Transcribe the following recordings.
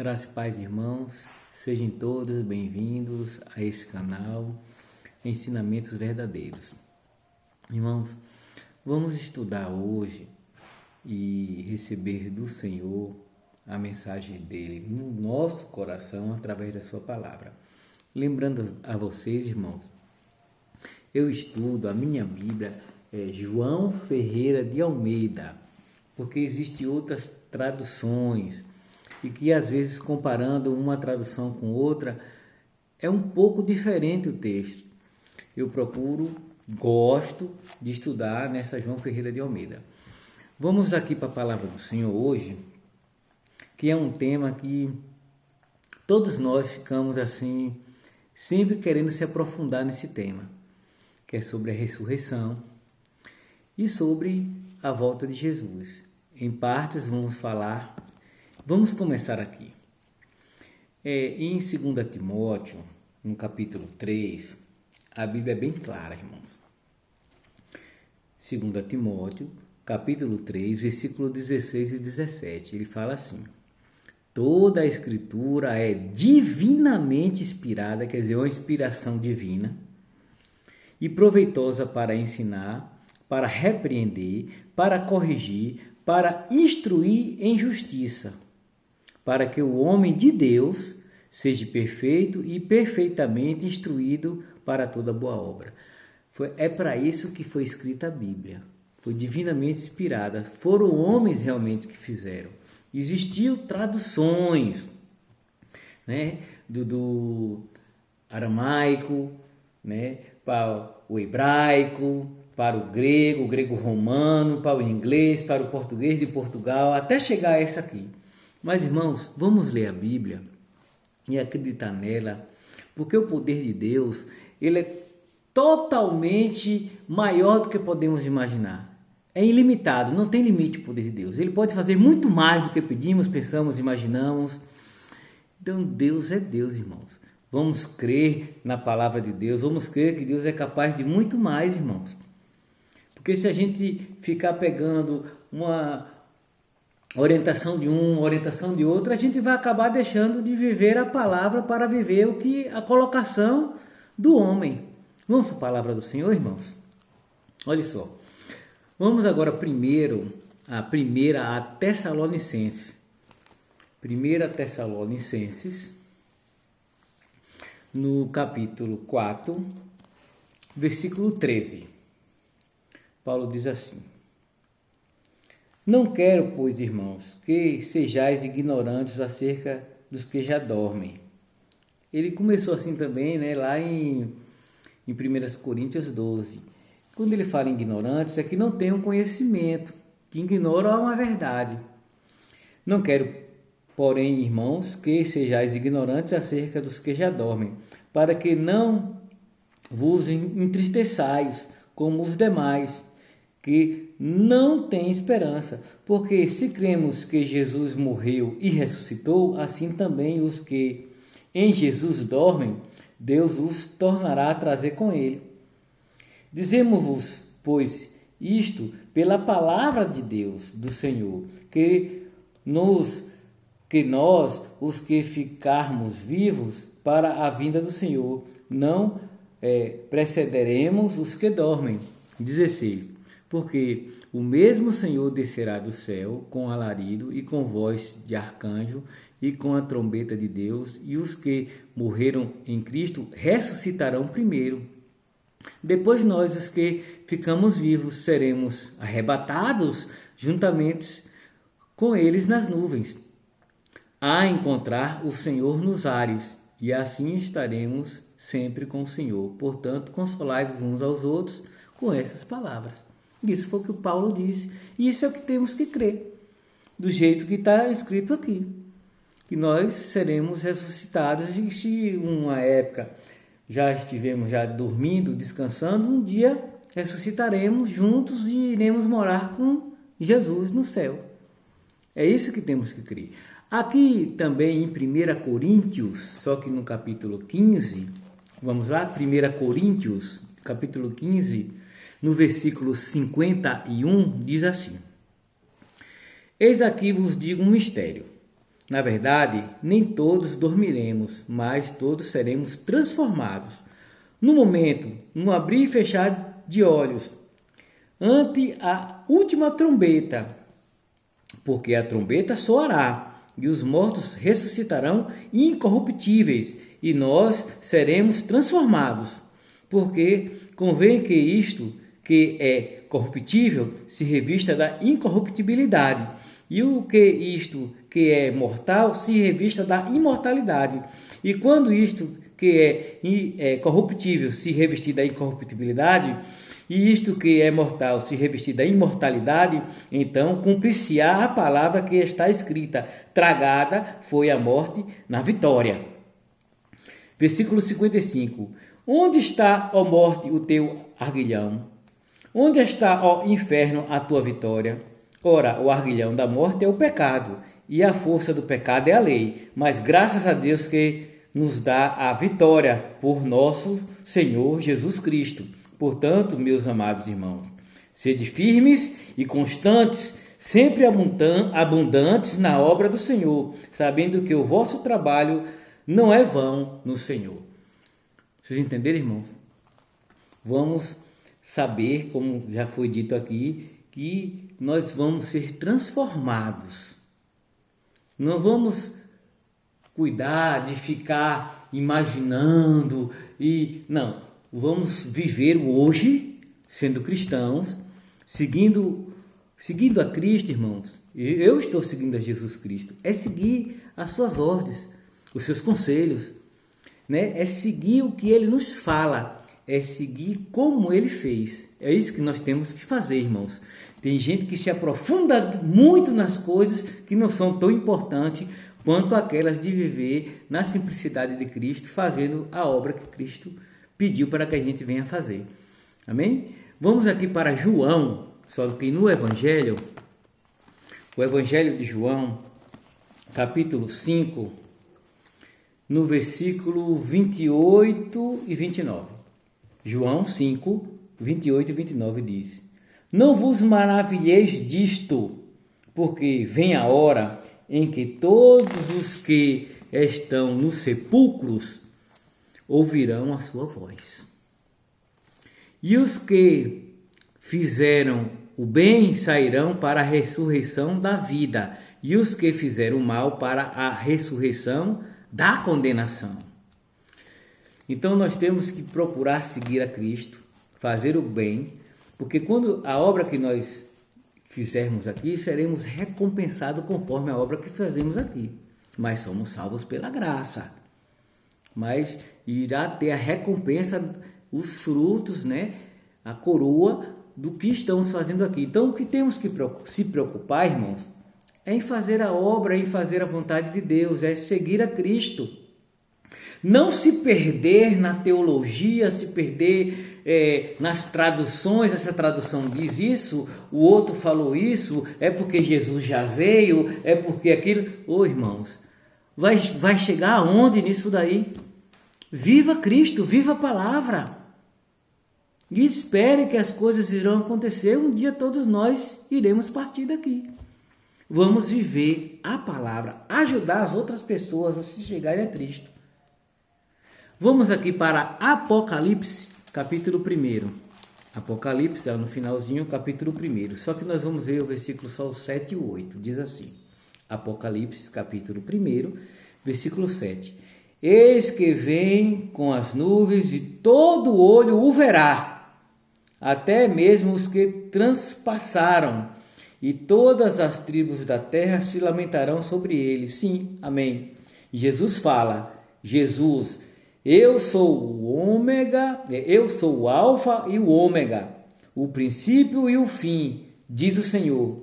Graças e paz, irmãos, sejam todos bem-vindos a esse canal Ensinamentos Verdadeiros. Irmãos, vamos estudar hoje e receber do Senhor a mensagem dele no nosso coração através da sua palavra. Lembrando a vocês, irmãos, eu estudo a minha Bíblia, João Ferreira de Almeida, porque existem outras traduções e que às vezes comparando uma tradução com outra é um pouco diferente o texto. Eu gosto de estudar nessa João Ferreira de Almeida. Vamos aqui para a palavra do Senhor hoje, que é um tema que todos nós ficamos assim, sempre querendo se aprofundar nesse tema, que é sobre a ressurreição e sobre a volta de Jesus. Em partes vamos começar aqui. Em 2 Timóteo, no capítulo 3, a Bíblia é bem clara, irmãos. 2 Timóteo, capítulo 3, versículo 16 e 17, ele fala assim: toda a escritura é divinamente inspirada, quer dizer, uma inspiração divina, e proveitosa para ensinar, para repreender, para corrigir, para instruir em justiça, para que o homem de Deus seja perfeito e perfeitamente instruído para toda boa obra. É para isso que foi escrita a Bíblia. Foi divinamente inspirada. Foram homens realmente que fizeram. Existiam traduções, né, do aramaico, né, para o hebraico, para o grego romano, para o inglês, para o português de Portugal, até chegar a essa aqui. Mas, irmãos, vamos ler a Bíblia e acreditar nela, porque o poder de Deus, ele é totalmente maior do que podemos imaginar. É ilimitado, não tem limite o poder de Deus. Ele pode fazer muito mais do que pedimos, pensamos, imaginamos. Então, Deus é Deus, irmãos. Vamos crer na palavra de Deus, vamos crer que Deus é capaz de muito mais, irmãos. Porque se a gente ficar pegando uma orientação de um, orientação de outro, a gente vai acabar deixando de viver a palavra para viver o que a colocação do homem. Vamos para a palavra do Senhor, irmãos? Olha só. Vamos agora primeiro a Tessalonicenses. 1 Tessalonicenses, no capítulo 4, versículo 13. Paulo diz assim: não quero, pois, irmãos, que sejais ignorantes acerca dos que já dormem. Ele começou assim também, né, lá em 1 Coríntios 12. Quando ele fala em ignorantes, é que não tem um conhecimento, que ignoram uma verdade. Não quero, porém, irmãos, que sejais ignorantes acerca dos que já dormem, para que não vos entristeçais como os demais, que não têm esperança. Porque se cremos que Jesus morreu e ressuscitou, assim também os que em Jesus dormem, Deus os tornará a trazer com ele. Dizemos-vos, pois, isto pela palavra de Deus, do Senhor, que nós, os que ficarmos vivos para a vinda do Senhor, não precederemos os que dormem. 16. Porque o mesmo Senhor descerá do céu com alarido e com voz de arcanjo e com a trombeta de Deus, e os que morreram em Cristo ressuscitarão primeiro. Depois nós, os que ficamos vivos, seremos arrebatados juntamente com eles nas nuvens, a encontrar o Senhor nos ares, e assim estaremos sempre com o Senhor. Portanto, consolai-vos uns aos outros com essas palavras. Isso foi o que o Paulo disse, e isso é o que temos que crer, do jeito que está escrito aqui, que nós seremos ressuscitados, e se uma época já estivemos dormindo, descansando, um dia ressuscitaremos juntos e iremos morar com Jesus no céu. É isso que temos que crer. Aqui também em 1 Coríntios, só que no capítulo 15, vamos lá, 1 Coríntios, capítulo 15, no versículo 51, diz assim: eis aqui vos digo um mistério. Na verdade, nem todos dormiremos, mas todos seremos transformados. No momento, no abrir e fechar de olhos, ante a última trombeta, porque a trombeta soará, e os mortos ressuscitarão incorruptíveis, e nós seremos transformados. Porque convém que isto, que é corruptível, se revista da incorruptibilidade, e o que isto, que é mortal, se revista da imortalidade. E quando isto, que é corruptível, se revestir da incorruptibilidade, e isto que é mortal se revestir da imortalidade, então cumprir-se-á a palavra que está escrita: tragada foi a morte na vitória. Versículo 55. Onde está, ó morte, o teu arguilhão? Onde está, ó inferno, a tua vitória? Ora, o arguilhão da morte é o pecado, e a força do pecado é a lei. Mas graças a Deus que nos dá a vitória por nosso Senhor Jesus Cristo. Portanto, meus amados irmãos, sede firmes e constantes, sempre abundantes na obra do Senhor, sabendo que o vosso trabalho não é vão no Senhor. Vocês entenderam, irmãos? Vamos saber, como já foi dito aqui, que nós vamos ser transformados. Não vamos cuidar de ficar imaginando não. Vamos viver o hoje, sendo cristãos, seguindo a Cristo, irmãos. Eu estou seguindo a Jesus Cristo. É seguir as suas ordens, os seus conselhos, né? É seguir o que Ele nos fala, é seguir como Ele fez. É isso que nós temos que fazer, irmãos. Tem gente que se aprofunda muito nas coisas que não são tão importantes quanto aquelas de viver na simplicidade de Cristo, fazendo a obra que Cristo pediu para que a gente venha fazer. Amém? Vamos aqui para João, só que no Evangelho, o Evangelho de João, capítulo 5, no versículo 28 e 29. João 5, 28 e 29 diz: Não vos maravilheis disto, porque vem a hora em que todos os que estão nos sepulcros ouvirão a sua voz. E os que fizeram o bem sairão para a ressurreição da vida, e os que fizeram o mal para a ressurreição da condenação. Então nós temos que procurar seguir a Cristo, fazer o bem, porque quando a obra que nós fizermos aqui, seremos recompensados conforme a obra que fazemos aqui. Mas somos salvos pela graça. Mas irá ter a recompensa, os frutos, né? A coroa do que estamos fazendo aqui. Então o que temos que se preocupar, irmãos, é em fazer a obra, em fazer a vontade de Deus, é seguir a Cristo. Não se perder na teologia, se perder nas traduções. Essa tradução diz isso, o outro falou isso, é porque Jesus já veio, é porque aquilo... irmãos, vai chegar aonde nisso daí? Viva Cristo, viva a palavra. E espere que as coisas irão acontecer. Um dia todos nós iremos partir daqui. Vamos viver a palavra, ajudar as outras pessoas a se chegarem a Cristo. Vamos aqui para Apocalipse, capítulo 1. Apocalipse, no finalzinho, capítulo 1. Só que nós vamos ver o versículo só o 7 e o 8. Diz assim, Apocalipse, capítulo 1, versículo 7. Eis que vem com as nuvens e todo olho o verá, até mesmo os que transpassaram, e todas as tribos da terra se lamentarão sobre ele. Sim, amém. Jesus fala, Jesus, eu sou o ômega, eu sou o alfa e o ômega, o princípio e o fim, diz o Senhor,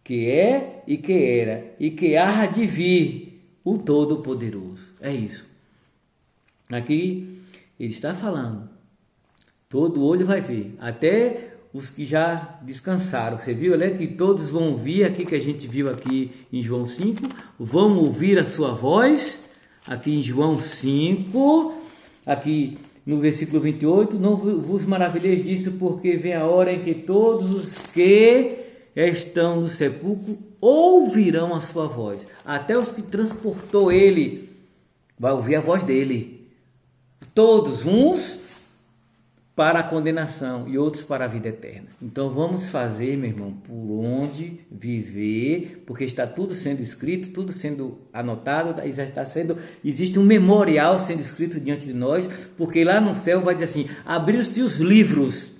que é e que era e que há de vir, o Todo-Poderoso. É isso. Aqui ele está falando, todo olho vai ver, até os que já descansaram. Você viu, né, que todos vão ouvir aqui, que a gente viu aqui em João 5, vão ouvir a sua voz, aqui em João 5, aqui no versículo 28, não vos maravilheis disso, porque vem a hora em que todos os que estão no sepulcro ouvirão a sua voz. Até os que transportou ele vai ouvir a voz dele. Todos, uns para a condenação e outros para a vida eterna. Então vamos fazer, meu irmão, por onde viver, porque está tudo sendo escrito, tudo sendo anotado, já está sendo, existe um memorial sendo escrito diante de nós, porque lá no céu vai dizer assim: abriram-se os livros,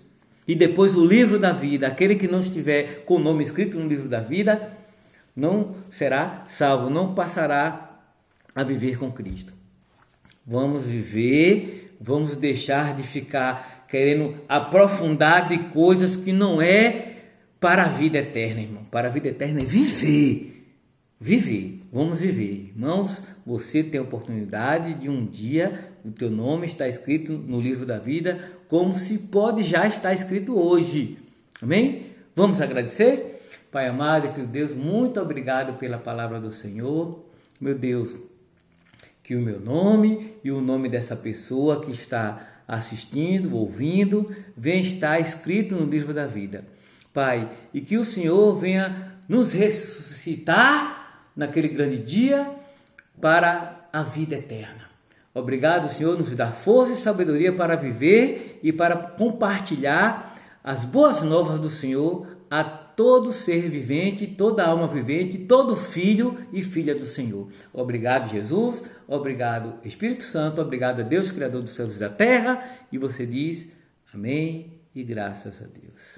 e depois o livro da vida. Aquele que não estiver com o nome escrito no livro da vida não será salvo, não passará a viver com Cristo. Vamos viver, vamos deixar de ficar querendo aprofundar de coisas que não é para a vida eterna, irmão. Para a vida eterna é viver. Viver. Vamos viver. Irmãos, você tem a oportunidade de um dia o teu nome está escrito no livro da vida, como se pode já estar escrito hoje. Amém? Vamos agradecer? Pai amado, querido Deus, muito obrigado pela palavra do Senhor. Meu Deus, que o meu nome e o nome dessa pessoa que está assistindo, ouvindo, venha estar escrito no livro da vida. Pai, e que o Senhor venha nos ressuscitar naquele grande dia para a vida eterna. Obrigado, Senhor, nos dá força e sabedoria para viver e para compartilhar as boas novas do Senhor a todo ser vivente, toda alma vivente, todo filho e filha do Senhor. Obrigado, Jesus. Obrigado, Espírito Santo. Obrigado a Deus, Criador dos céus e da terra. E você diz amém e graças a Deus.